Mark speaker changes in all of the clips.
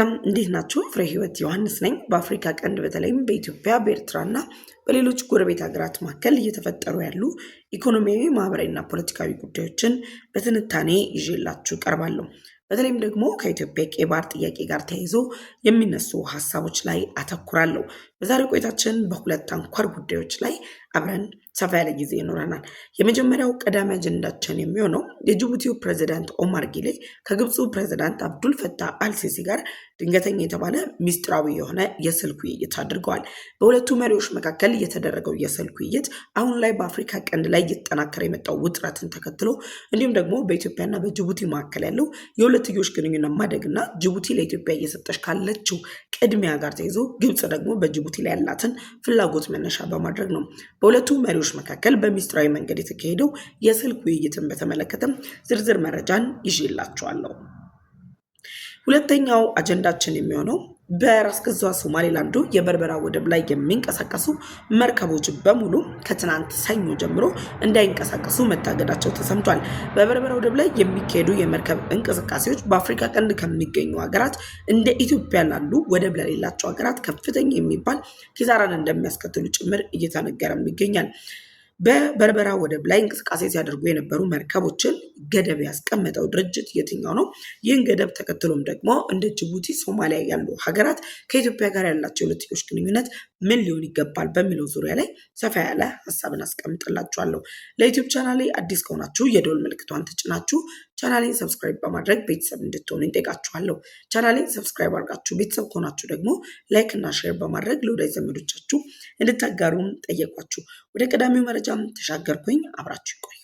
Speaker 1: እንዴት ናችሁ? ፍሬ ህይወት ዮሐንስ ነኝ። በአፍሪካ ቀንድ በተለይም በኢትዮጵያ በኤርትራና በሌሎች ጎረቤት ሀገራት መካከል እየተፈጠሩ ያሉ ኢኮኖሚያዊ፣ ማህበራዊና ፖለቲካዊ ጉዳዮችን በትንታኔ ይዤላችሁ ቀርባለሁ። በተለይም ደግሞ ከኢትዮጵያ ቀይ ባህር ጥያቄ ጋር ተያይዞ የሚነሱ ሀሳቦች ላይ አተኩራለሁ። በዛሬው ቆይታችን በሁለት አንኳር ጉዳዮች ላይ አብረን ሰፋ ያለ ጊዜ ይኖረናል። የመጀመሪያው ቀዳሚ አጀንዳችን የሚሆነው የጅቡቲው ፕሬዝዳንት ኦማር ጊሌ ከግብፁ ፕሬዝዳንት አብዱል ፈታህ አልሲሲ ጋር ድንገተኛ የተባለ ሚስጥራዊ የሆነ የስልክ ውይይት አድርገዋል። በሁለቱ መሪዎች መካከል የተደረገው የስልክ ውይይት አሁን ላይ በአፍሪካ ቀንድ ላይ እየተጠናከረ የመጣው ውጥረትን ተከትሎ እንዲሁም ደግሞ በኢትዮጵያና በጅቡቲ መካከል ያለው የሁለትዮሽ ግንኙነት ማደግና ጅቡቲ ለኢትዮጵያ እየሰጠች ካለችው ቅድሚያ ጋር ተይዞ ግብፅ ደግሞ በጅቡቲ ላይ ያላትን ፍላጎት መነሻ በማድረግ ነው። በሁለቱ መሪዎች መካከል በሚስጥራዊ መንገድ የተካሄደው የስልክ ውይይትን በተመለከተም ዝርዝር መረጃን ይዤላችኋለሁ። ሁለተኛው አጀንዳችን የሚሆነው በራስ ገዟ ሶማሌላንዱ የበርበራ ወደብ ላይ የሚንቀሳቀሱ መርከቦች በሙሉ ከትናንት ሰኞ ጀምሮ እንዳይንቀሳቀሱ መታገዳቸው ተሰምቷል። በበርበራ ወደብ ላይ የሚካሄዱ የመርከብ እንቅስቃሴዎች በአፍሪካ ቀንድ ከሚገኙ ሀገራት እንደ ኢትዮጵያ ላሉ ወደብ ለሌላቸው ሀገራት ከፍተኛ የሚባል ኪሳራን እንደሚያስከትሉ ጭምር እየተነገረም ይገኛል። በበርበራ ወደብ ላይ እንቅስቃሴ ሲያደርጉ የነበሩ መርከቦችን ገደብ ያስቀመጠው ድርጅት የትኛው ነው? ይህን ገደብ ተከትሎም ደግሞ እንደ ጅቡቲ፣ ሶማሊያ ያሉ ሀገራት ከኢትዮጵያ ጋር ያላቸው የሁለትዮሽ ግንኙነት ምን ሊሆን ይገባል በሚለው ዙሪያ ላይ ሰፋ ያለ ሀሳብን አስቀምጥላችኋለሁ። ለዩቲዩብ ቻናሌ አዲስ ከሆናችሁ የደወል ምልክቷን ተጭናችሁ ቻናሌን ሰብስክራይብ በማድረግ ቤተሰብ እንድትሆኑ እንጠይቃችኋለሁ። ቻናሌን ሰብስክራይብ አድርጋችሁ ቤተሰብ ከሆናችሁ ደግሞ ላይክ እና ሼር በማድረግ ለወዳጅ ዘመዶቻችሁ እንድታጋሩም ጠየቋችሁ። ወደ ቀዳሚው መረጃም ተሻገርኩኝ። አብራችሁ ይቆዩ።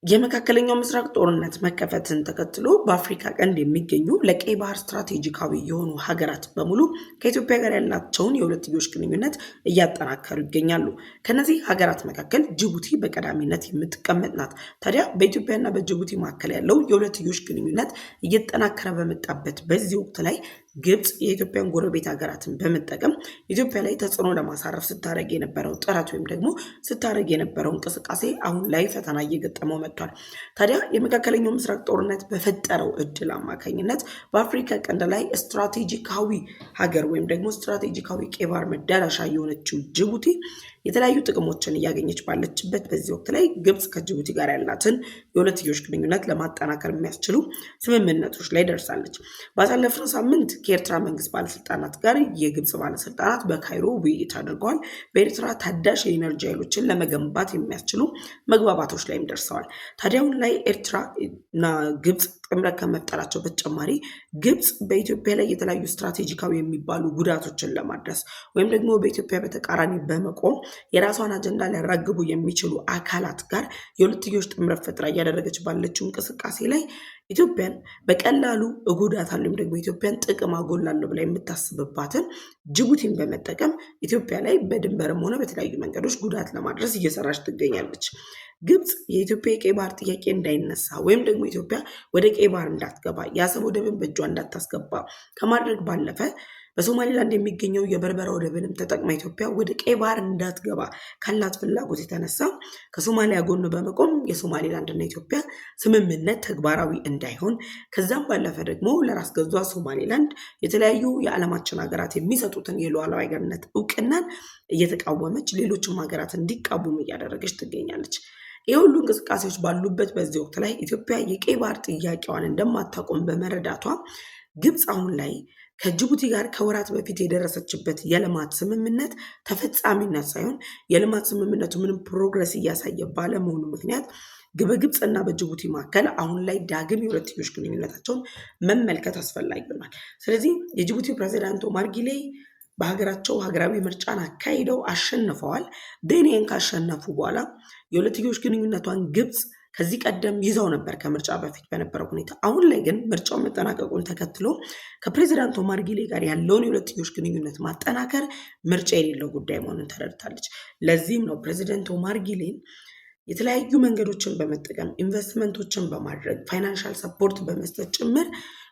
Speaker 1: የመካከለኛው ምስራቅ ጦርነት መከፈትን ተከትሎ በአፍሪካ ቀንድ የሚገኙ ለቀይ ባህር ስትራቴጂካዊ የሆኑ ሀገራት በሙሉ ከኢትዮጵያ ጋር ያላቸውን የሁለትዮሽ ግንኙነት እያጠናከሩ ይገኛሉ። ከነዚህ ሀገራት መካከል ጅቡቲ በቀዳሚነት የምትቀመጥ ናት። ታዲያ በኢትዮጵያና በጅቡቲ መካከል ያለው የሁለትዮሽ ግንኙነት እየተጠናከረ በመጣበት በዚህ ወቅት ላይ ግብፅ የኢትዮጵያን ጎረቤት ሀገራትን በመጠቀም ኢትዮጵያ ላይ ተጽዕኖ ለማሳረፍ ስታደርግ የነበረው ጥረት ወይም ደግሞ ስታደርግ የነበረው እንቅስቃሴ አሁን ላይ ፈተና እየገጠመው መጥቷል። ታዲያ የመካከለኛው ምስራቅ ጦርነት በፈጠረው እድል አማካኝነት በአፍሪካ ቀንድ ላይ ስትራቴጂካዊ ሀገር ወይም ደግሞ ስትራቴጂካዊ ቀይ ባህር መዳረሻ የሆነችው ጅቡቲ የተለያዩ ጥቅሞችን እያገኘች ባለችበት በዚህ ወቅት ላይ ግብፅ ከጅቡቲ ጋር ያላትን የሁለትዮሽ ግንኙነት ለማጠናከር የሚያስችሉ ስምምነቶች ላይ ደርሳለች። ባሳለፍነው ሳምንት ከኤርትራ መንግስት ባለስልጣናት ጋር የግብፅ ባለስልጣናት በካይሮ ውይይት አድርገዋል። በኤርትራ ታዳሽ የኢነርጂ ኃይሎችን ለመገንባት የሚያስችሉ መግባባቶች ላይም ደርሰዋል። ታዲያ አሁን ላይ ኤርትራ እና ግብፅ ጥምረት ከመፍጠራቸው በተጨማሪ ግብፅ በኢትዮጵያ ላይ የተለያዩ ስትራቴጂካዊ የሚባሉ ጉዳቶችን ለማድረስ ወይም ደግሞ በኢትዮጵያ በተቃራኒ በመቆም የራሷን አጀንዳ ሊያራግቡ የሚችሉ አካላት ጋር የሁለትዮሽ ጥምረት ፈጥራ እያደረገች ባለችው እንቅስቃሴ ላይ ኢትዮጵያን በቀላሉ እጎዳታለሁ ወይም ደግሞ ኢትዮጵያን ጥቅም አጎላለሁ ብላ የምታስብባትን ጅቡቲን በመጠቀም ኢትዮጵያ ላይ በድንበርም ሆነ በተለያዩ መንገዶች ጉዳት ለማድረስ እየሰራች ትገኛለች። ግብፅ የኢትዮጵያ የቀይ ባህር ጥያቄ እንዳይነሳ ወይም ደግሞ ኢትዮጵያ ወደ ቀይ ባህር እንዳትገባ የአሰብ ወደብን በእጇ እንዳታስገባ ከማድረግ ባለፈ በሶማሌላንድ የሚገኘው የበርበራ ወደብንም ተጠቅማ ኢትዮጵያ ወደ ቀይ ባህር እንዳትገባ ካላት ፍላጎት የተነሳ ከሶማሊያ ጎን በመቆም የሶማሌላንድና ኢትዮጵያ ስምምነት ተግባራዊ እንዳይሆን ከዛም ባለፈ ደግሞ ለራስ ገዟ ሶማሌላንድ የተለያዩ የዓለማችን ሀገራት የሚሰጡትን የሉዓላዊነት እውቅናን እየተቃወመች ሌሎችም ሀገራት እንዲቃወሙ እያደረገች ትገኛለች። የሁሉ እንቅስቃሴዎች ባሉበት በዚህ ወቅት ላይ ኢትዮጵያ የቀይ ባህር ጥያቄዋን እንደማታቆም በመረዳቷ ግብፅ አሁን ላይ ከጅቡቲ ጋር ከወራት በፊት የደረሰችበት የልማት ስምምነት ተፈጻሚነት ሳይሆን የልማት ስምምነቱ ምንም ፕሮግረስ እያሳየ ባለመሆኑ ምክንያት በግብፅና በጅቡቲ መካከል አሁን ላይ ዳግም የሁለትዮሽ ግንኙነታቸውን መመልከት አስፈላጊ ሆኗል። ስለዚህ የጅቡቲ ፕሬዝዳንት ኦማር ጊሌ በሀገራቸው ሀገራዊ ምርጫን አካሂደው አሸንፈዋል። ይህን ካሸነፉ በኋላ የሁለትዮሽ ግንኙነቷን ግብፅ ከዚህ ቀደም ይዘው ነበር ከምርጫ በፊት በነበረው ሁኔታ። አሁን ላይ ግን ምርጫው መጠናቀቁን ተከትሎ ከፕሬዚዳንት ኦማር ጊሌ ጋር ያለውን የሁለትዮሽ ግንኙነት ማጠናከር ምርጫ የሌለው ጉዳይ መሆኑን ተረድታለች። ለዚህም ነው ፕሬዚዳንት ኦማር ጊሌን የተለያዩ መንገዶችን በመጠቀም ኢንቨስትመንቶችን በማድረግ ፋይናንሻል ሰፖርት በመስጠት ጭምር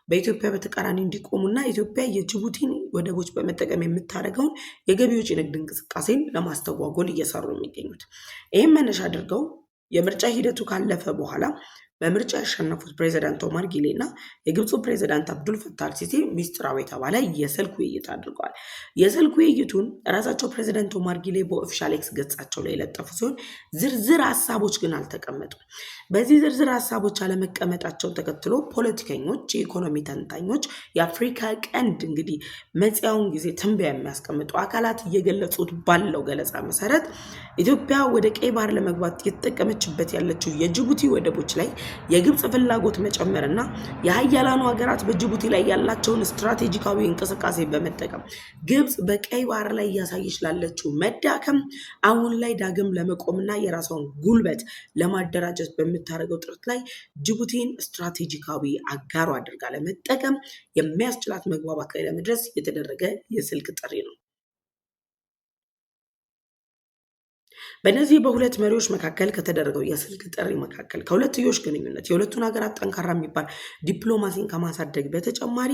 Speaker 1: በኢትዮጵያ በተቃራኒ እንዲቆሙና ኢትዮጵያ የጅቡቲን ወደቦች በመጠቀም የምታደርገውን የገቢዎች ንግድ እንቅስቃሴን ለማስተጓጎል እየሰሩ የሚገኙት። ይህም መነሻ አድርገው የምርጫ ሂደቱ ካለፈ በኋላ በምርጫ ያሸነፉት ፕሬዚዳንት ኦማር ጊሌ እና የግብፁ ፕሬዚዳንት አብዱል ፈታህ አልሲሲ ሚስጥራዊ የተባለ የስልክ ውይይት አድርገዋል። የስልክ ውይይቱን ራሳቸው ፕሬዚዳንት ኦማር ጊሌ በኦፊሻል ኤክስ ገጻቸው ላይ የለጠፉ ሲሆን ዝርዝር ሀሳቦች ግን አልተቀመጡም። በዚህ ዝርዝር ሀሳቦች አለመቀመጣቸውን ተከትሎ ፖለቲከኞች፣ የኢኮኖሚ ተንታኞች፣ የአፍሪካ ቀንድ እንግዲህ መጽያውን ጊዜ ትንበያ የሚያስቀምጡ አካላት እየገለጹት ባለው ገለጻ መሰረት ኢትዮጵያ ወደ ቀይ ባህር ለመግባት የተጠቀመችበት ያለችው የጅቡቲ ወደቦች ላይ የግብፅ ፍላጎት መጨመርና የሀያላኑ ሀገራት በጅቡቲ ላይ ያላቸውን ስትራቴጂካዊ እንቅስቃሴ በመጠቀም ግብፅ በቀይ ባህር ላይ እያሳየች ላለችው መዳከም አሁን ላይ ዳግም ለመቆምና የራሷን ጉልበት ለማደራጀት በምታደርገው ጥረት ላይ ጅቡቲን ስትራቴጂካዊ አጋሩ አድርጋ ለመጠቀም የሚያስችላት መግባባት ላይ ለመድረስ የተደረገ የስልክ ጥሪ ነው። በእነዚህ በሁለት መሪዎች መካከል ከተደረገው የስልክ ጥሪ መካከል ከሁለትዮሽ ግንኙነት የሁለቱን ሀገራት ጠንካራ የሚባል ዲፕሎማሲን ከማሳደግ በተጨማሪ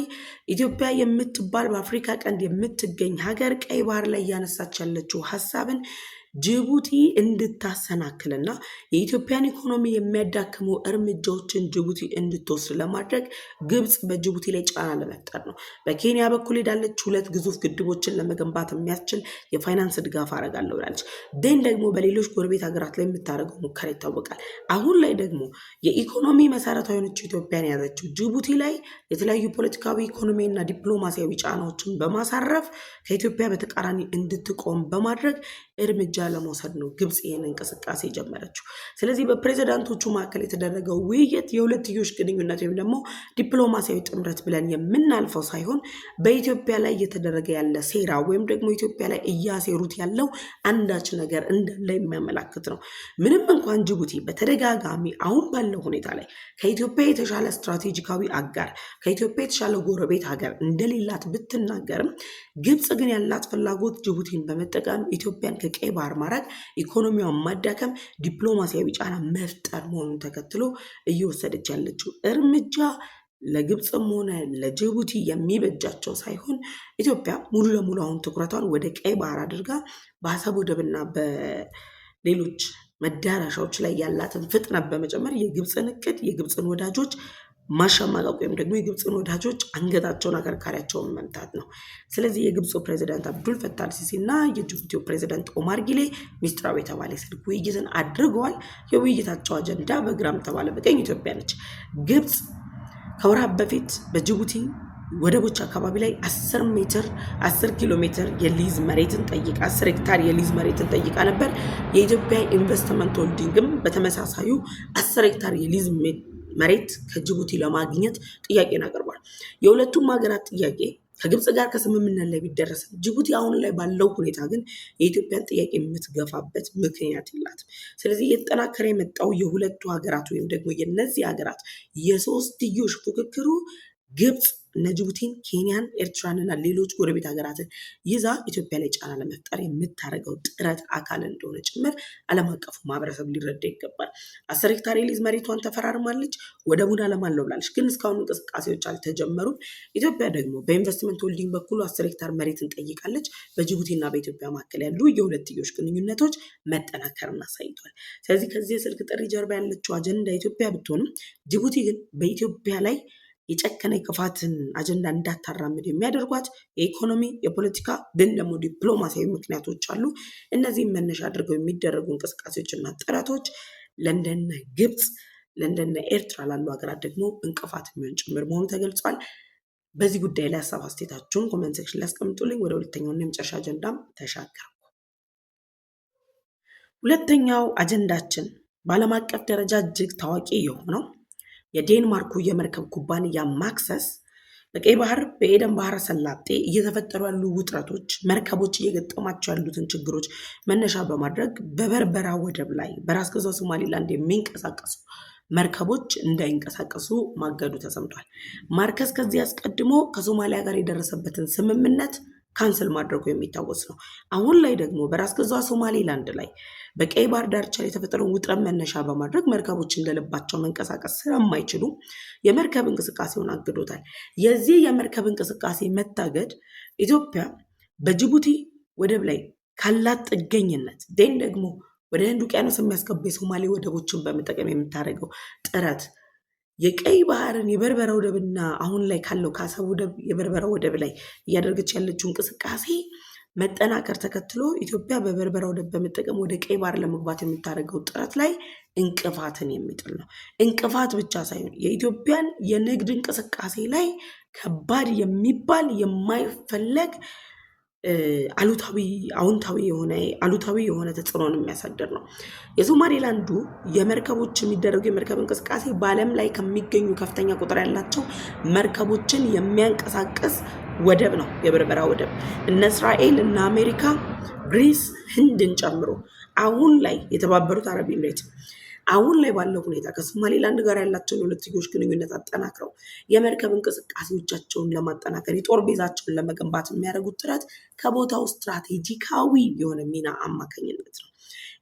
Speaker 1: ኢትዮጵያ የምትባል በአፍሪካ ቀንድ የምትገኝ ሀገር ቀይ ባህር ላይ እያነሳች ያለችው ሀሳብን ጅቡቲ እንድታሰናክልና የኢትዮጵያን ኢኮኖሚ የሚያዳክሙ እርምጃዎችን ጅቡቲ እንድትወስድ ለማድረግ ግብፅ በጅቡቲ ላይ ጫና ለመፍጠር ነው። በኬንያ በኩል ሄዳለች። 2 ግዙፍ ግድቦችን ለመገንባት የሚያስችል የፋይናንስ ድጋፍ አደርጋለሁ ብላለች። ደን ደግሞ በሌሎች ጎረቤት ሀገራት ላይ የምታደርገው ሙከራ ይታወቃል። አሁን ላይ ደግሞ የኢኮኖሚ መሰረታዊ የሆነችው ኢትዮጵያን የያዘችው ጅቡቲ ላይ የተለያዩ ፖለቲካዊ፣ ኢኮኖሚና ዲፕሎማሲያዊ ጫናዎችን በማሳረፍ ከኢትዮጵያ በተቃራኒ እንድትቆም በማድረግ እርምጃ ለመውሰድ ነው ግብፅ ይህን እንቅስቃሴ ጀመረችው። ስለዚህ በፕሬዚዳንቶቹ መካከል የተደረገው ውይይት የሁለትዮሽ ግንኙነት ወይም ደግሞ ዲፕሎማሲያዊ ጥምረት ብለን የምናልፈው ሳይሆን በኢትዮጵያ ላይ እየተደረገ ያለ ሴራ ወይም ደግሞ ኢትዮጵያ ላይ እያሴሩት ያለው አንዳች ነገር እንዳለ የሚያመላክት ነው። ምንም እንኳን ጅቡቲ በተደጋጋሚ አሁን ባለው ሁኔታ ላይ ከኢትዮጵያ የተሻለ ስትራቴጂካዊ አጋር፣ ከኢትዮጵያ የተሻለ ጎረቤት ሀገር እንደሌላት ብትናገርም ግብፅ ግን ያላት ፍላጎት ጅቡቲን በመጠቀም ኢትዮጵያን ከቀይ ባህር ማራቅ፣ ኢኮኖሚዋን ማዳከም፣ ዲፕሎማሲያዊ ጫና መፍጠር መሆኑን ተከትሎ እየወሰደች ያለችው እርምጃ ለግብፅም ሆነ ለጅቡቲ የሚበጃቸው ሳይሆን ኢትዮጵያ ሙሉ ለሙሉ አሁን ትኩረቷን ወደ ቀይ ባህር አድርጋ በአሰብ ወደብና በሌሎች መዳረሻዎች ላይ ያላትን ፍጥነት በመጨመር የግብፅን እቅድ የግብፅን ወዳጆች ማሸማቀቅ ወይም ደግሞ የግብፅን ወዳጆች አንገታቸውን አከርካሪያቸውን መምታት ነው። ስለዚህ የግብፁ ፕሬዚዳንት አብዱል ፈታህ አልሲሲ እና የጅቡቲው ፕሬዚዳንት ኦማር ጊሌ ሚስጥራዊ የተባለ ስልክ ውይይትን አድርገዋል። የውይይታቸው አጀንዳ በግራም ተባለ በቀኝ ኢትዮጵያ ነች። ግብፅ ከወራት በፊት በጅቡቲ ወደቦች አካባቢ ላይ 10 ኪሎ ሜትር የሊዝ መሬትን ጠይቃ 10 ሄክታር የሊዝ መሬትን ጠይቃ ነበር። የኢትዮጵያ ኢንቨስትመንት ሆልዲንግም በተመሳሳዩ 10 ሄክታር የሊዝ መሬት ከጅቡቲ ለማግኘት ጥያቄን አቅርቧል። የሁለቱም ሀገራት ጥያቄ ከግብፅ ጋር ከስምምነት ላይ ቢደረስ ጅቡቲ አሁን ላይ ባለው ሁኔታ ግን የኢትዮጵያን ጥያቄ የምትገፋበት ምክንያት የላትም። ስለዚህ እየተጠናከረ የመጣው የሁለቱ ሀገራት ወይም ደግሞ የነዚህ ሀገራት የሶስትዮሽ ፉክክሩ ግብፅ እነ ጅቡቲን፣ ኬንያን፣ ኤርትራንና ሌሎች ጎረቤት ሀገራትን ይዛ ኢትዮጵያ ላይ ጫና ለመፍጠር የምታደርገው ጥረት አካል እንደሆነ ጭምር ዓለም አቀፉ ማህበረሰብ ሊረዳ ይገባል። 10 ሄክታር የሊዝ መሬቷን ተፈራርማለች፣ ወደቡን አለማለው ብላለች። ግን እስካሁን እንቅስቃሴዎች አልተጀመሩም። ኢትዮጵያ ደግሞ በኢንቨስትመንት ሆልዲንግ በኩል 10 ሄክታር መሬትን ጠይቃለች። በጅቡቲና በኢትዮጵያ መካከል ያሉ የሁለትዮሽ ግንኙነቶች መጠናከርን አሳይቷል። ስለዚህ ከዚህ የስልክ ጥሪ ጀርባ ያለችው አጀንዳ ኢትዮጵያ ብትሆንም ጅቡቲ ግን በኢትዮጵያ ላይ የጨከነ ክፋትን አጀንዳ እንዳታራምድ የሚያደርጓት የኢኮኖሚ፣ የፖለቲካ ግን ደግሞ ዲፕሎማሲያዊ ምክንያቶች አሉ። እነዚህም መነሻ አድርገው የሚደረጉ እንቅስቃሴዎችና ጥረቶች ለእንደነ ግብፅ ለእንደነ ኤርትራ ላሉ ሀገራት ደግሞ እንቅፋት የሚሆን ጭምር መሆኑ ተገልጿል። በዚህ ጉዳይ ላይ ሀሳብ አስተያየታችሁን ኮሜንት ሴክሽን ላይ አስቀምጡልኝ። ወደ ሁለተኛውና የመጨረሻ አጀንዳም ተሻገርኩ። ሁለተኛው አጀንዳችን በዓለም አቀፍ ደረጃ እጅግ ታዋቂ የሆነው የዴንማርኩ የመርከብ ኩባንያ ማክሰስ በቀይ ባህር በኤደን ባህረ ሰላጤ እየተፈጠሩ ያሉ ውጥረቶች፣ መርከቦች እየገጠማቸው ያሉትን ችግሮች መነሻ በማድረግ በበርበራ ወደብ ላይ በራስ ገዟ ሶማሊላንድ የሚንቀሳቀሱ መርከቦች እንዳይንቀሳቀሱ ማገዱ ተሰምቷል። ማርከስ ከዚህ አስቀድሞ ከሶማሊያ ጋር የደረሰበትን ስምምነት ካንስል ማድረጉ የሚታወስ ነው። አሁን ላይ ደግሞ በራስ ገዟ ሶማሊላንድ ላይ በቀይ ባህር ዳርቻ ላይ የተፈጠረውን ውጥረት መነሻ በማድረግ መርከቦች እንደልባቸው መንቀሳቀስ ስለማይችሉ የመርከብ እንቅስቃሴውን አግዶታል። የዚህ የመርከብ እንቅስቃሴ መታገድ ኢትዮጵያ በጅቡቲ ወደብ ላይ ካላት ጥገኝነት ደን ደግሞ ወደ ህንድ ውቅያኖስ የሚያስገባ የሶማሌ ወደቦችን በመጠቀም የምታደርገው ጥረት የቀይ ባህርን የበርበራ ወደብና አሁን ላይ ካለው ከአሰብ ወደብ የበርበራ ወደብ ላይ እያደረገች ያለችው እንቅስቃሴ መጠናከር ተከትሎ ኢትዮጵያ በበርበራ ወደብ በመጠቀም ወደ ቀይ ባህር ለመግባት የምታደርገው ጥረት ላይ እንቅፋትን የሚጥል ነው። እንቅፋት ብቻ ሳይሆን የኢትዮጵያን የንግድ እንቅስቃሴ ላይ ከባድ የሚባል የማይፈለግ አሉታዊ የሆነ ተጽዕኖን የሚያሳድር ነው። የሶማሌላንዱ የሚደረጉ የመርከብ እንቅስቃሴ በዓለም ላይ ከሚገኙ ከፍተኛ ቁጥር ያላቸው መርከቦችን የሚያንቀሳቅስ ወደብ ነው። የበርበራ ወደብ እነ እስራኤል እና አሜሪካ፣ ግሪስ፣ ህንድን ጨምሮ አሁን ላይ የተባበሩት አረብ ኤሚሬት አሁን ላይ ባለው ሁኔታ ከሶማሌላንድ ጋር ያላቸውን የሁለትዮሽ ግንኙነት አጠናክረው የመርከብ እንቅስቃሴዎቻቸውን ለማጠናከር የጦር ቤዛቸውን ለመገንባት የሚያደርጉት ጥረት ከቦታው ስትራቴጂካዊ የሆነ ሚና አማካኝነት ነው።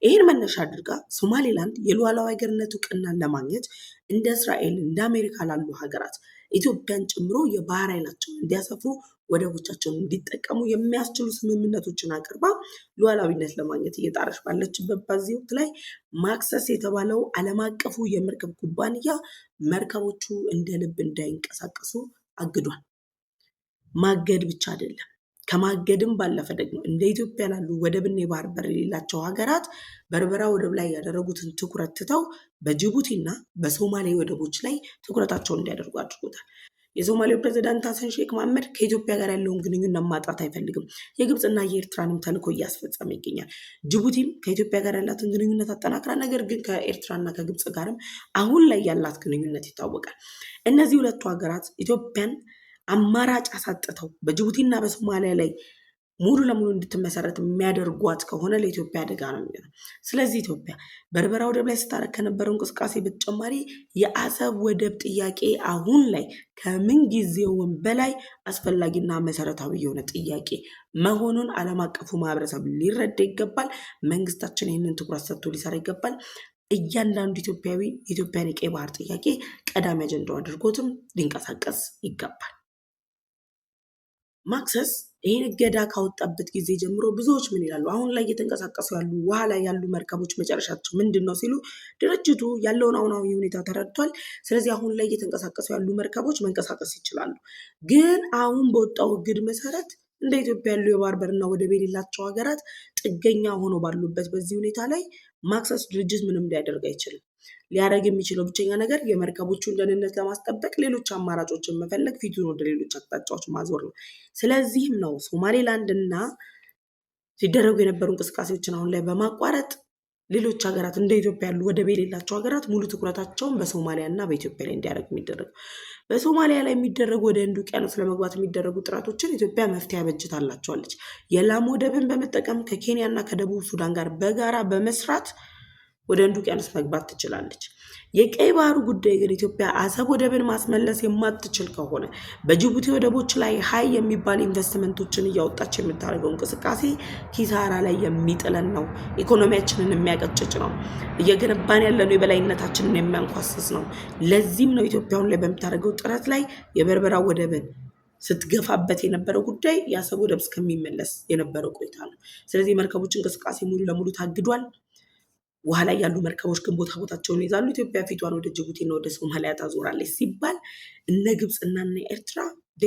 Speaker 1: ይህን መነሻ አድርጋ ሶማሌላንድ የሉዓላዊ ሀገርነት እውቅናን ለማግኘት እንደ እስራኤል እንደ አሜሪካ ላሉ ሀገራት ኢትዮጵያን ጨምሮ የባህር ኃይላቸውን እንዲያሰፍሩ ወደቦቻቸውን እንዲጠቀሙ የሚያስችሉ ስምምነቶችን አቅርባ ሉዓላዊነት ለማግኘት እየጣረች ባለችበት በዚህ ወቅት ላይ ማክሰስ የተባለው ዓለም አቀፉ የመርከብ ኩባንያ መርከቦቹ እንደ ልብ እንዳይንቀሳቀሱ አግዷል። ማገድ ብቻ አይደለም፣ ከማገድም ባለፈ ደግሞ እንደ ኢትዮጵያ ላሉ ወደብና የባህር በር የሌላቸው ሀገራት በርበራ ወደብ ላይ ያደረጉትን ትኩረት ትተው በጅቡቲና በሶማሌ ወደቦች ላይ ትኩረታቸውን እንዲያደርጉ አድርጎታል። የሶማሌው ፕሬዝዳንት ሐሰን ሼክ መሐመድ ከኢትዮጵያ ጋር ያለውን ግንኙነት ማጣት አይፈልግም። የግብፅና የኤርትራንም ተልዕኮ እያስፈጸመ ይገኛል። ጅቡቲም ከኢትዮጵያ ጋር ያላትን ግንኙነት አጠናክራ፣ ነገር ግን ከኤርትራና ከግብፅ ጋርም አሁን ላይ ያላት ግንኙነት ይታወቃል። እነዚህ ሁለቱ ሀገራት ኢትዮጵያን አማራጭ አሳጥተው በጅቡቲና በሶማሊያ ላይ ሙሉ ለሙሉ እንድትመሰረት የሚያደርጓት ከሆነ ለኢትዮጵያ አደጋ ነው የሚሆነው። ስለዚህ ኢትዮጵያ በርበራ ወደብ ላይ ስታደርግ ከነበረው እንቅስቃሴ በተጨማሪ የአሰብ ወደብ ጥያቄ አሁን ላይ ከምን ጊዜውም በላይ አስፈላጊና መሰረታዊ የሆነ ጥያቄ መሆኑን ዓለም አቀፉ ማህበረሰብ ሊረዳ ይገባል። መንግስታችን ይህንን ትኩረት ሰጥቶ ሊሰራ ይገባል። እያንዳንዱ ኢትዮጵያዊ የኢትዮጵያን የቀይ ባህር ጥያቄ ቀዳሚ አጀንዳው አድርጎትም ሊንቀሳቀስ ይገባል። ማክሰስ ይህን እገዳ ካወጣበት ጊዜ ጀምሮ ብዙዎች ምን ይላሉ? አሁን ላይ እየተንቀሳቀሱ ያሉ ውሃ ላይ ያሉ መርከቦች መጨረሻቸው ምንድን ነው ሲሉ ድርጅቱ ያለውን አሁናዊ ሁኔታ ተረድቷል። ስለዚህ አሁን ላይ እየተንቀሳቀሱ ያሉ መርከቦች መንቀሳቀስ ይችላሉ። ግን አሁን በወጣው እግድ መሰረት እንደ ኢትዮጵያ ያሉ የባህር በርና ወደብ የሌላቸው ሀገራት ጥገኛ ሆኖ ባሉበት በዚህ ሁኔታ ላይ ማክሰስ ድርጅት ምንም ሊያደርግ አይችልም። ሊያደርግ የሚችለው ብቸኛ ነገር የመርከቦቹን ደህንነት ለማስጠበቅ ሌሎች አማራጮችን መፈለግ፣ ፊቱን ወደ ሌሎች አቅጣጫዎች ማዞር ነው። ስለዚህም ነው ሶማሌላንድ እና ሲደረጉ የነበሩ እንቅስቃሴዎችን አሁን ላይ በማቋረጥ ሌሎች ሀገራት እንደ ኢትዮጵያ ያሉ ወደብ የሌላቸው ሀገራት ሙሉ ትኩረታቸውን በሶማሊያ እና በኢትዮጵያ ላይ እንዲያደርግ የሚደረግ በሶማሊያ ላይ የሚደረጉ ወደ ህንድ ውቅያኖስ ለመግባት የሚደረጉ ጥረቶችን ኢትዮጵያ መፍትሄ አበጅታላቸዋለች። የላም ወደብን በመጠቀም ከኬንያ እና ከደቡብ ሱዳን ጋር በጋራ በመስራት ወደ ህንድ ውቅያኖስ መግባት ትችላለች። የቀይ ባህሩ ጉዳይ ግን ኢትዮጵያ አሰብ ወደብን ማስመለስ የማትችል ከሆነ በጅቡቲ ወደቦች ላይ ሀይ የሚባል ኢንቨስትመንቶችን እያወጣች የምታደርገው እንቅስቃሴ ኪሳራ ላይ የሚጥለን ነው። ኢኮኖሚያችንን የሚያቀጭጭ ነው። እየገነባን ያለነው የበላይነታችንን የሚያንኳስስ ነው። ለዚህም ነው ኢትዮጵያውን ላይ በምታደርገው ጥረት ላይ የበርበራ ወደብን ስትገፋበት የነበረው ጉዳይ የአሰብ ወደብ እስከሚመለስ የነበረው ቆይታ ነው። ስለዚህ የመርከቦች እንቅስቃሴ ሙሉ ለሙሉ ታግዷል። ውሃ ላይ ያሉ መርከቦች ግን ቦታቸውን ይዛሉ። ኢትዮጵያ ፊቷን ወደ ጅቡቲና ወደ ሶማሊያ ታዞራለች ሲባል እነ ግብፅና እነ ኤርትራ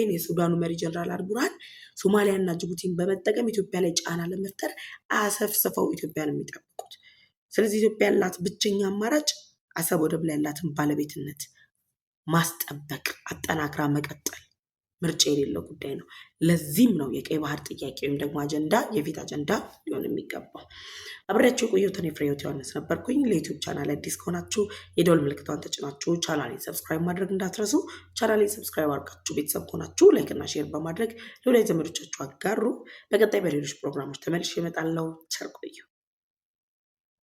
Speaker 1: የሱዳኑ መሪ ጀነራል አልቡርሃን ሶማሊያና ጅቡቲን በመጠቀም ኢትዮጵያ ላይ ጫና ለመፍጠር አሰፍስፈው ኢትዮጵያን የሚጠብቁት። ስለዚህ ኢትዮጵያ ያላት ብቸኛ አማራጭ አሰብ ወደብ ላይ ያላትን ባለቤትነት ማስጠበቅ፣ አጠናክራ መቀጠል ምርጫ የሌለው ጉዳይ ነው። ለዚህም ነው የቀይ ባህር ጥያቄ ወይም ደግሞ አጀንዳ የፊት አጀንዳ ሊሆን የሚገባው። አብሬያችሁ የቆየሁት እኔ ፍሬህይወት ዮሐንስ ነበርኩኝ። ለዩቲዩብ ቻናል አዲስ ከሆናችሁ የደወል ምልክቷን ተጭናችሁ ቻናሌን ሰብስክራይብ ማድረግ እንዳትረሱ። ቻናሌን ሰብስክራይብ አድርጋችሁ ቤተሰብ ከሆናችሁ ላይክና ሼር በማድረግ ለወዳጅ ዘመዶቻችሁ አጋሩ። በቀጣይ በሌሎች ፕሮግራሞች ተመልሼ እመጣለሁ። ቸር ቆዩ።